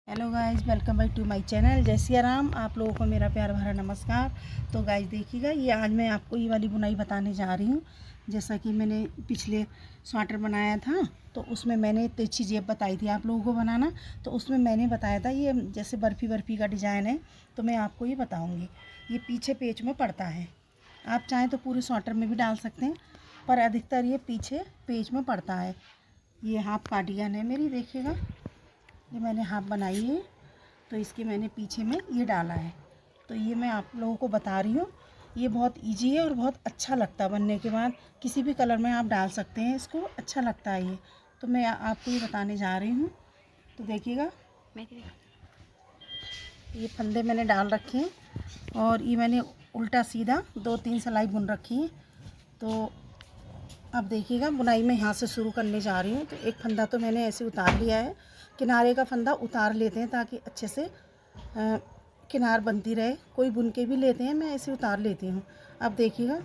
Hello guys, welcome back to my channel. जय सिया राम। आप लोगों को मेरा प्यार भरा नमस्कार। तो गाइस देखिएगा, ये आज मैं आपको ये वाली बुनाई बताने जा रही हूँ। जैसा कि मैंने पिछले स्वेटर बनाया था तो उसमें मैंने तिरछी जेब बताई थी आप लोगों को बनाना। तो उसमें मैंने बताया था ये जैसे बर्फ़ी बर्फ़ी का डिज़ाइन है, तो मैं आपको ये बताऊँगी। ये पीछे पेच में पड़ता है, आप चाहें तो पूरे स्वेटर में भी डाल सकते हैं, पर अधिकतर ये पीछे पेच में पड़ता है। ये हाफ कार्डिगन है मेरी, देखिएगा ये मैंने हाफ बनाई है, तो इसके मैंने पीछे में ये डाला है। तो ये मैं आप लोगों को बता रही हूँ, ये बहुत इजी है और बहुत अच्छा लगता है। बनने के बाद किसी भी कलर में आप डाल सकते हैं, इसको अच्छा लगता है ये। तो मैं आपको ये बताने जा रही हूँ। तो देखिएगा, ये फंदे मैंने डाल रखे हैं और ये मैंने उल्टा सीधा 2-3 सिलाई बुन रखी है। तो अब देखिएगा, बुनाई में यहाँ से शुरू करने जा रही हूँ। तो एक फंदा तो मैंने ऐसे उतार लिया है, किनारे का फंदा उतार लेते हैं ताकि अच्छे से किनार बनती रहे। कोई बुन के भी लेते हैं, मैं ऐसे उतार लेती हूँ। अब देखिएगा,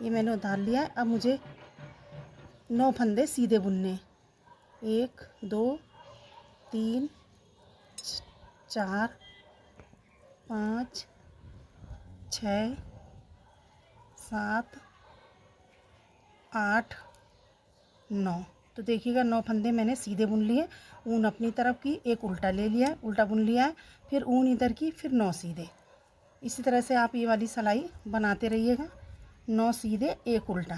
ये मैंने उतार लिया है। अब मुझे 9 फंदे सीधे बुनने। 1 2 3 4 5 6 7 8 9। तो देखिएगा, 9 फंदे मैंने सीधे बुन लिए। ऊन अपनी तरफ की, एक उल्टा ले लिया है, उल्टा बुन लिया है, फिर ऊन इधर की, फिर 9 सीधे। इसी तरह से आप ये वाली सिलाई बनाते रहिएगा। 9 सीधे, एक उल्टा।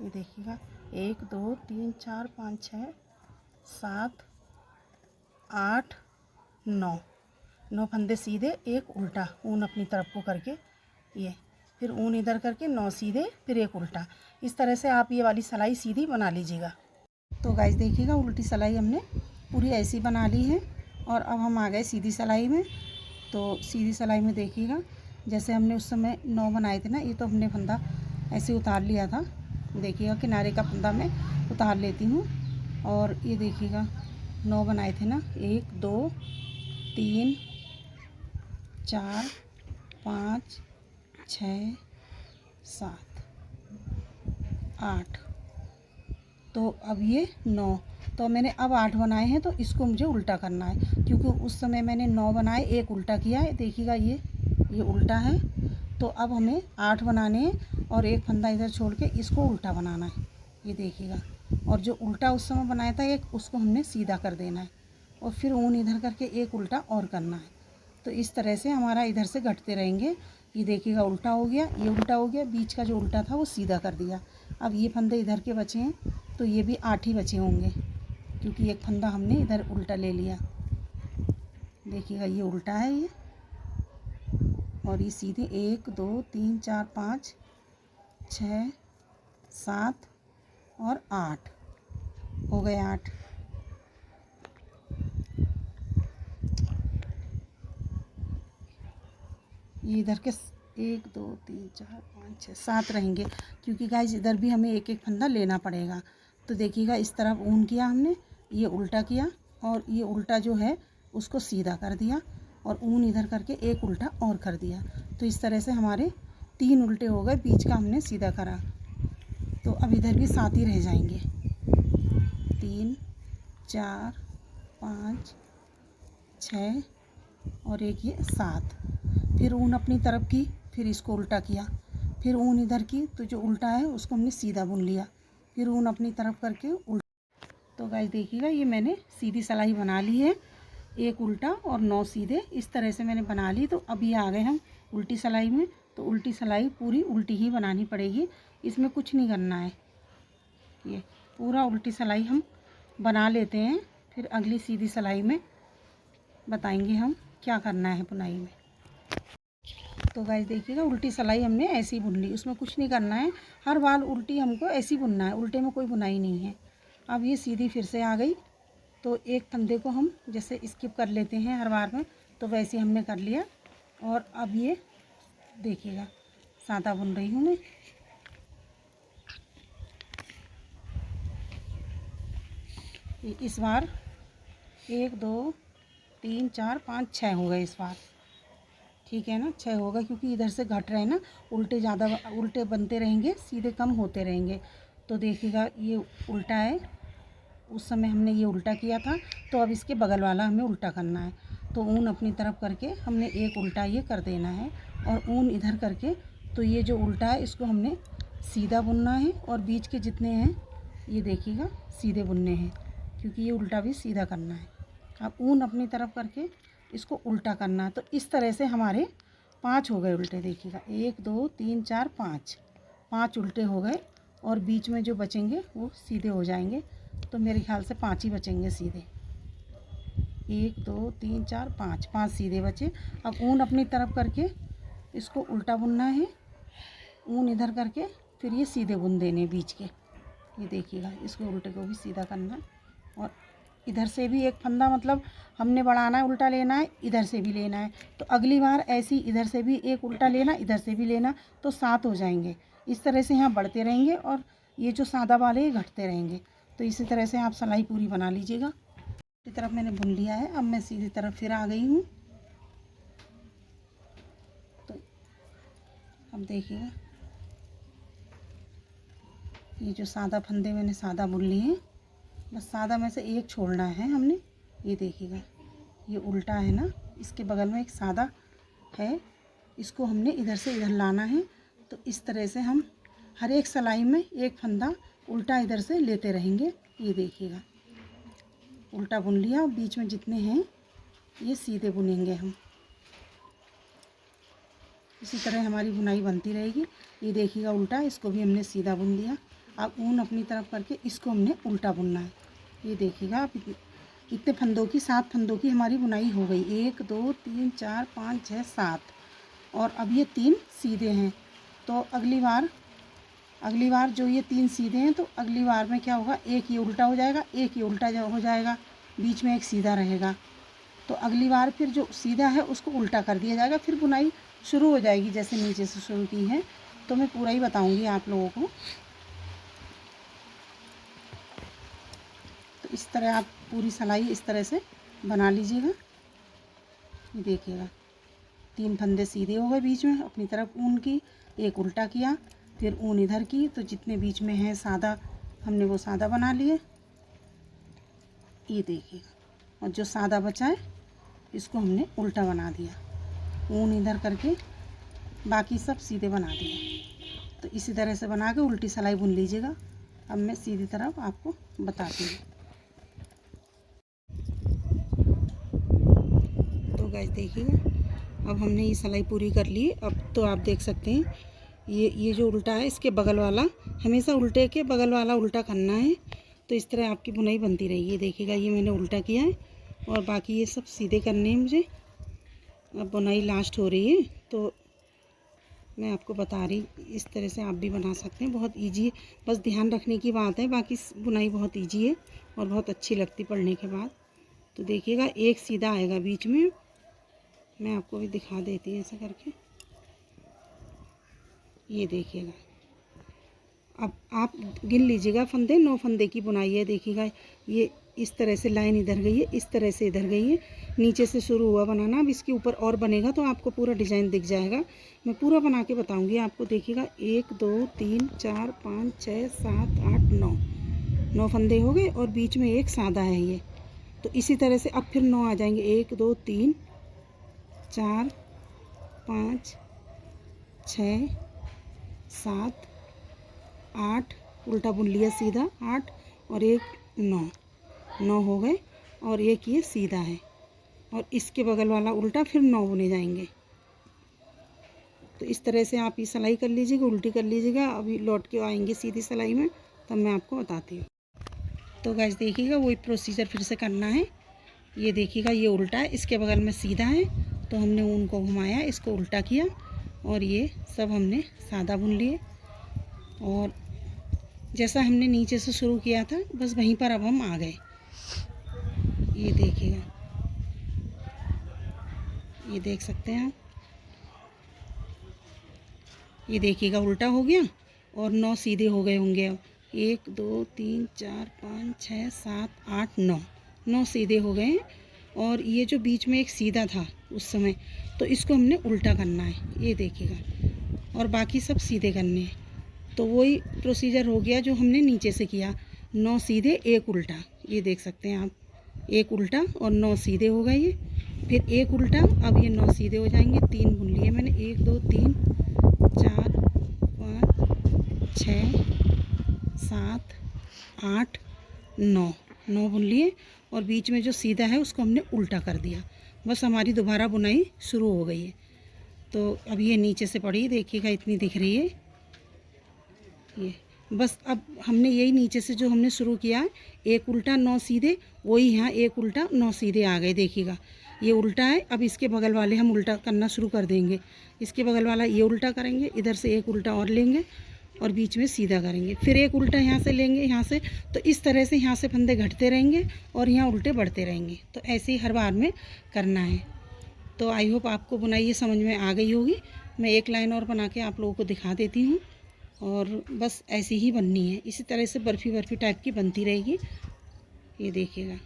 ये देखिएगा, 1 2 3 4 5 6 7 8 9। 9 फंदे सीधे, एक उल्टा, ऊन अपनी तरफ को करके, ये फिर ऊन इधर करके 9 सीधे, फिर एक उल्टा। इस तरह से आप ये वाली सिलाई सीधी बना लीजिएगा। तो गाइस देखिएगा, उल्टी सिलाई हमने पूरी ऐसी बना ली है और अब हम आ गए सीधी सिलाई में। तो सीधी सिलाई में देखिएगा, जैसे हमने उस समय 9 बनाए थे ना, ये तो हमने फंदा ऐसे उतार लिया था। देखिएगा, किनारे का फंदा मैं उतार लेती हूँ और ये देखिएगा, 9 बनाए थे ना, 1 2 3 4 5 6 7 8। तो अब ये 9, तो मैंने अब 8 बनाए हैं, तो इसको मुझे उल्टा करना है, क्योंकि उस समय मैंने 9 बनाए, एक उल्टा किया है। देखिएगा, ये उल्टा है। तो अब हमें 8 बनाने हैं और एक फंदा इधर छोड़ के इसको उल्टा बनाना है। ये देखिएगा, और जो उल्टा उस समय बनाया था एक, उसको हमने सीधा कर देना है और फिर ऊन इधर करके एक उल्टा और करना है। तो इस तरह से हमारा इधर से घटते रहेंगे। ये देखिएगा, उल्टा हो गया, ये उल्टा हो गया, बीच का जो उल्टा था वो सीधा कर दिया। अब ये फंदे इधर के बचे हैं, तो ये भी 8 ही बचे होंगे, क्योंकि एक फंदा हमने इधर उल्टा ले लिया। देखिएगा, ये उल्टा है ये, और ये सीधे 1 2 3 4 5 6 7 और 8 हो गए। 8 ये इधर के 1 2 3 4 5 6 7 रहेंगे, क्योंकि गाइस इधर भी हमें एक एक फंदा लेना पड़ेगा। तो देखिएगा, इस तरफ ऊन किया हमने, ये उल्टा किया और ये उल्टा जो है उसको सीधा कर दिया और ऊन इधर करके एक उल्टा और कर दिया। तो इस तरह से हमारे 3 उल्टे हो गए, बीच का हमने सीधा करा। तो अब इधर भी 7 ही रह जाएंगे। 3 4 5 6 और एक ये 7। फिर ऊन अपनी तरफ की, फिर इसको उल्टा किया, फिर ऊन इधर की, तो जो उल्टा है उसको हमने सीधा बुन लिया, फिर ऊन अपनी तरफ करके उल्टा। तो गाइस देखिएगा, ये मैंने सीधी सिलाई बना ली है, एक उल्टा और 9 सीधे, इस तरह से मैंने बना ली। तो अभी आ गए हम उल्टी सिलाई में। तो उल्टी सिलाई पूरी उल्टी ही बनानी पड़ेगी, इसमें कुछ नहीं करना है। ये पूरा उल्टी सिलाई हम बना लेते हैं, फिर अगली सीधी सिलाई में बताएंगे हम क्या करना है बुनाई में। तो गाइस देखिएगा, उल्टी सिलाई हमने ऐसी बुन ली, उसमें कुछ नहीं करना है। हर बार उल्टी हमको ऐसी बुनना है, उल्टे में कोई बुनाई नहीं है। अब ये सीधी फिर से आ गई, तो एक फंदे को हम जैसे स्किप कर लेते हैं हर बार में, तो वैसे हमने कर लिया। और अब ये देखिएगा, सादा बुन रही हूँ मैं। इस बार 1 2 3 4 5 6 हो गए इस बार, ठीक है ना, 6 होगा, क्योंकि इधर से घट रहे हैं ना, उल्टे ज़्यादा उल्टे बनते रहेंगे, सीधे कम होते रहेंगे। तो देखिएगा, ये उल्टा है, उस समय हमने ये उल्टा किया था, तो अब इसके बगल वाला हमें उल्टा करना है। तो ऊन अपनी तरफ करके हमने एक उल्टा ये कर देना है और ऊन इधर करके, तो ये जो उल्टा है इसको हमने सीधा बुनना है और बीच के जितने हैं ये देखिएगा सीधे बुनने हैं, क्योंकि ये उल्टा भी सीधा करना है। अब ऊन अपनी तरफ करके इसको उल्टा करना है। तो इस तरह से हमारे 5 हो गए उल्टे, देखिएगा 1 2 3 4 5 उल्टे हो गए और बीच में जो बचेंगे वो सीधे हो जाएंगे। तो मेरे ख्याल से 5 ही बचेंगे सीधे, 1 2 3 4 5 सीधे बचे। अब ऊन अपनी तरफ करके इसको उल्टा बुनना है, ऊन इधर करके फिर ये सीधे बुन देने बीच के, ये देखिएगा इसको उल्टे को भी सीधा करना है। और इधर से भी एक फंदा मतलब हमने बढ़ाना है, उल्टा लेना है, इधर से भी लेना है। तो अगली बार ऐसी इधर से भी एक उल्टा लेना, इधर से भी लेना, तो 7 हो जाएंगे। इस तरह से यहाँ बढ़ते रहेंगे और ये जो सादा वाले ये घटते रहेंगे। तो इसी तरह से आप सिलाई पूरी बना लीजिएगा। इसी तरफ मैंने बुन लिया है, अब मैं सीधी तरफ फिर आ गई हूँ। तो अब देखिएगा ये जो सादा फंदे मैंने सादा बुन लिए हैं, बस सादा में से एक छोड़ना है हमने। ये देखिएगा ये उल्टा है ना, इसके बगल में एक सादा है, इसको हमने इधर से इधर लाना है। तो इस तरह से हम हर एक सिलाई में एक फंदा उल्टा इधर से लेते रहेंगे। ये देखिएगा उल्टा बुन लिया और बीच में जितने हैं ये सीधे बुनेंगे हम। इसी तरह हमारी बुनाई बनती रहेगी। ये देखिएगा उल्टा, इसको भी हमने सीधा बुन दिया। अब ऊन अपनी तरफ करके इसको हमने उल्टा बुनना है। ये देखिएगा आप इतने फंदों की 7 फंदों की हमारी बुनाई हो गई, 1 2 3 4 5 6 7 और अब ये 3 सीधे हैं। तो अगली बार जो ये 3 सीधे हैं, तो अगली बार में क्या होगा, एक ये उल्टा हो जाएगा, एक ये उल्टा हो जाएगा, बीच में एक सीधा रहेगा। तो अगली बार फिर जो सीधा है उसको उल्टा कर दिया जाएगा, फिर बुनाई शुरू हो जाएगी जैसे नीचे से शुरू की है। तो मैं पूरा ही बताऊंगी आप लोगों को। तो इस तरह आप पूरी सिलाई इस तरह से बना लीजिएगा। ये देखिएगा 3 फंदे सीधे हो गए बीच में अपनी तरफ ऊन की, एक उल्टा किया, फिर ऊन इधर की, तो जितने बीच में हैं सादा हमने वो सादा बना लिए। ये देखिएगा, और जो सादा बचा है इसको हमने उल्टा बना दिया, ऊन इधर करके बाकी सब सीधे बना दिए। तो इसी तरह से बना के उल्टी सिलाई बुन लीजिएगा। अब मैं सीधी तरफ आपको बताती हूँ। तो गाइस देखिएगा अब हमने ये सिलाई पूरी कर ली। अब तो आप देख सकते हैं ये जो उल्टा है इसके बगल वाला हमेशा उल्टे के बगल वाला उल्टा करना है। तो इस तरह आपकी बुनाई बनती रहेगी। ये देखिएगा ये मैंने उल्टा किया है और बाकी ये सब सीधे करने हैं मुझे। अब बुनाई लास्ट हो रही है तो मैं आपको बता रही, इस तरह से आप भी बना सकते हैं, बहुत इजी है, बस ध्यान रखने की बात है। बाकी बुनाई बहुत इजी है और बहुत अच्छी लगती पढ़ने के बाद। तो देखिएगा एक सीधा आएगा बीच में, मैं आपको भी दिखा देती हूँ ऐसा करके। ये देखिएगा अब आप गिन लीजिएगा फंदे, 9 फंदे की बुनाई है। देखिएगा ये इस तरह से लाइन इधर गई है, इस तरह से इधर गई है, नीचे से शुरू हुआ बनाना। अब इसके ऊपर और बनेगा तो आपको पूरा डिज़ाइन दिख जाएगा। मैं पूरा बना के बताऊंगी आपको। देखिएगा 1 2 3 4 5 6 7 8 9 फंदे हो गए और बीच में एक सादा है ये। तो इसी तरह से अब फिर 9 आ जाएंगे, 1 2 3 4 5 6 7 8 उल्टा बुन लिया सीधा 8 और एक 9 हो गए और एक ये सीधा है और इसके बगल वाला उल्टा फिर 9 बुने जाएंगे। तो इस तरह से आप ये सिलाई कर लीजिएगा, उल्टी कर लीजिएगा। अभी लौट के आएंगे सीधी सिलाई में तब मैं आपको बताती हूँ। तो गाइस देखिएगा वही प्रोसीजर फिर से करना है। ये देखिएगा ये उल्टा है, इसके बगल में सीधा है, तो हमने ऊन को घुमाया, इसको उल्टा किया और ये सब हमने सादा बुन लिए। और जैसा हमने नीचे से शुरू किया था बस वहीं पर अब हम आ गए। ये देखिएगा, ये देख सकते हैं आप, ये देखिएगा उल्टा हो गया और 9 सीधे हो गए होंगे। अब 1 2 3 4 5 6 7 8 9 सीधे हो गए हैं। और ये जो बीच में एक सीधा था उस समय, तो इसको हमने उल्टा करना है। ये देखिएगा और बाकी सब सीधे करने हैं। तो वही प्रोसीजर हो गया जो हमने नीचे से किया, 9 सीधे एक उल्टा। ये देख सकते हैं आप, एक उल्टा और 9 सीधे हो गए ये, फिर एक उल्टा, अब ये 9 सीधे हो जाएंगे। 3 बुन लिए मैंने, 1 2 3 4 5 6 7 8 9 बुन लिए, और बीच में जो सीधा है उसको हमने उल्टा कर दिया। बस हमारी दोबारा बुनाई शुरू हो गई है। तो अब ये नीचे से पड़ी, देखिएगा इतनी दिख रही है ये। बस अब हमने यही नीचे से जो हमने शुरू किया है, एक उल्टा 9 सीधे, वही यहाँ एक उल्टा 9 सीधे आ गए। देखिएगा ये उल्टा है, अब इसके बगल वाले हम उल्टा करना शुरू कर देंगे। इसके बगल वाला ये उल्टा करेंगे, इधर से एक उल्टा और लेंगे और बीच में सीधा करेंगे, फिर एक उल्टा यहाँ से लेंगे, यहाँ से। तो इस तरह से यहाँ से फंदे घटते रहेंगे और यहाँ उल्टे बढ़ते रहेंगे। तो ऐसे ही हर बार में करना है। तो आई होप आपको बुनाई ये समझ में आ गई होगी। मैं एक लाइन और बना के आप लोगों को दिखा देती हूँ, और बस ऐसी ही बननी है। इसी तरह से बर्फ़ी टाइप की बनती रहेगी। ये देखिएगा।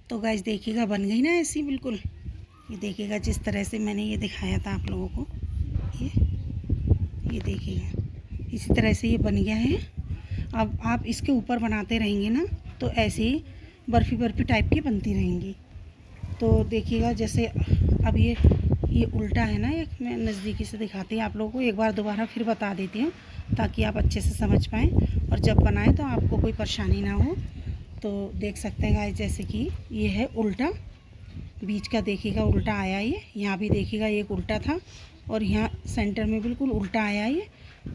तो गाइस देखिएगा बन गई ना ऐसी बिल्कुल। ये देखिएगा जिस तरह से मैंने ये दिखाया था आप लोगों को, ये देखिएगा इसी तरह से ये बन गया है। अब आप इसके ऊपर बनाते रहेंगे ना, तो ऐसे ही बर्फ़ी टाइप की बनती रहेंगी। तो देखिएगा जैसे अब ये उल्टा है ना, एक मैं नज़दीकी से दिखाती हूँ आप लोगों को, एक बार दोबारा फिर बता देती हूँ ताकि आप अच्छे से समझ पाएँ और जब बनाएं तो आपको कोई परेशानी ना हो। तो देख सकते हैं गाइस, जैसे कि ये है उल्टा, बीच का देखिएगा उल्टा आया ये, यहाँ भी देखिएगा एक उल्टा था और यहाँ सेंटर में बिल्कुल उल्टा आया ये।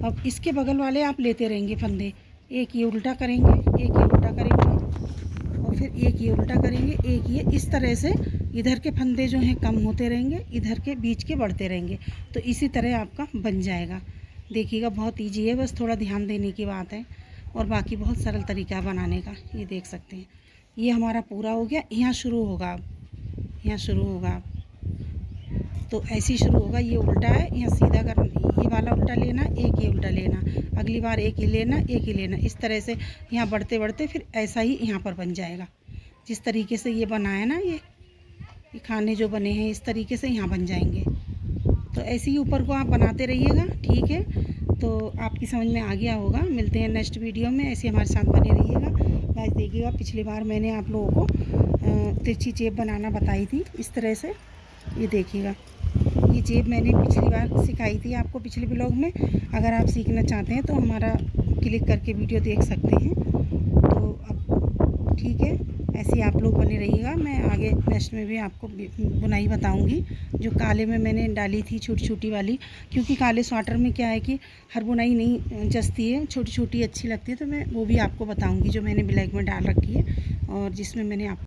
अब इसके बगल वाले आप लेते रहेंगे फंदे, एक ये उल्टा करेंगे, एक ये उल्टा करेंगे और फिर एक ये उल्टा करेंगे, एक ये, इस तरह से इधर के फंदे जो हैं कम होते रहेंगे, इधर के बीच के बढ़ते रहेंगे। तो इसी तरह आपका बन जाएगा। देखिएगा बहुत ईजी है, बस थोड़ा ध्यान देने की बात है, और बाकी बहुत सरल तरीका है बनाने का। ये देख सकते हैं ये हमारा पूरा हो गया। यहाँ शुरू होगा, अब यहाँ शुरू होगा, अब तो ऐसे ही शुरू होगा। ये उल्टा है, यहाँ सीधा करना, ये वाला उल्टा लेना, एक ये उल्टा लेना, अगली बार एक ही लेना, एक ही लेना। इस तरह से यहाँ बढ़ते बढ़ते फिर ऐसा ही यहाँ पर बन जाएगा। जिस तरीके से ये बनाया ना, ये खाने जो बने हैं इस तरीके से यहाँ बन जाएंगे। तो ऐसे ही ऊपर को आप बनाते रहिएगा, ठीक है। तो आपकी समझ में आ गया होगा। मिलते हैं नेक्स्ट वीडियो में, ऐसे हमारे साथ बने रहिएगा। गाइस देखिएगा पिछली बार मैंने आप लोगों को तिरछी जेब बनाना बताई थी इस तरह से। ये देखिएगा ये जेब मैंने पिछली बार सिखाई थी आपको पिछले ब्लॉग में। अगर आप सीखना चाहते हैं तो हमारा क्लिक करके वीडियो देख सकते हैं। तो अब ठीक है, ऐसे ही आप लोग बने रहिएगा। मैं आगे नेक्स्ट में भी आपको बुनाई बताऊंगी। जो काले में मैंने डाली थी छोटी छोटी वाली, क्योंकि काले स्वेटर में क्या है कि हर बुनाई नहीं जचती है, छोटी छोटी अच्छी लगती है। तो मैं वो भी आपको बताऊंगी जो मैंने ब्लैक में डाल रखी है और जिसमें मैंने आप